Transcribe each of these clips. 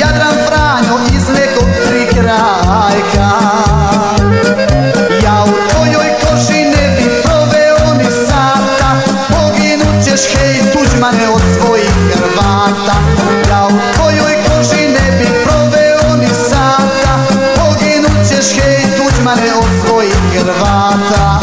Jadran Franjo iz nekog prikrajka. Ja u tvojoj koži ne bi proveo ni sata, poginut ćeš hej Tuđmane od svojih Hrvata. Ja u tvojoj koži ne bi proveo ni sata, poginut ćeš hej Tuđmane od svojih Hrvata.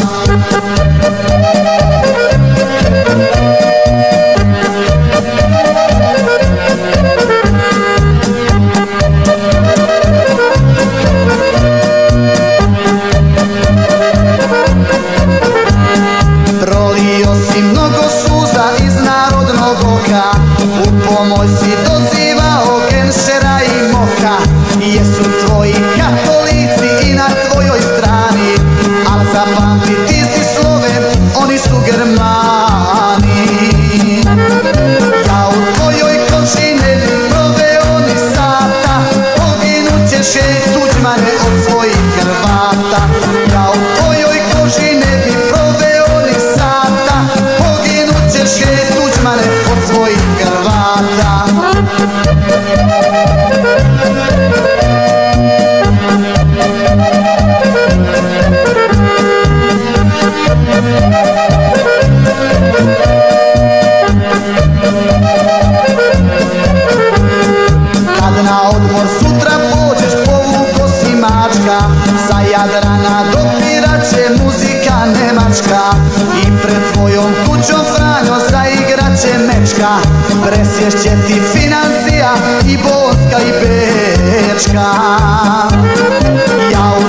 Prolio si mnogo suza iz narodnog oka, u pomoć si dozivao Genšera i Moka. Jesu tvoji katolici i na tvojoj strani, al zapamti ti si Sloven, oni su Germani. Ja u tvojoj koži ne bi proveo ni sata, poginut ćeš hej Tuđmane od svojih Hrvata. Ja u tvojoj koži ne bi proveo ni sata, poginut ćeš hej Tuđmane od svojih Hrvata. Kad na odmor sutra pođeš povuko si mačka, sa Jadrana dopiraće muzika nemačka. I pred tvojom kućom Franjo zaigraće mečka, presješće ti Financija i Bonska i Bečka. Ja u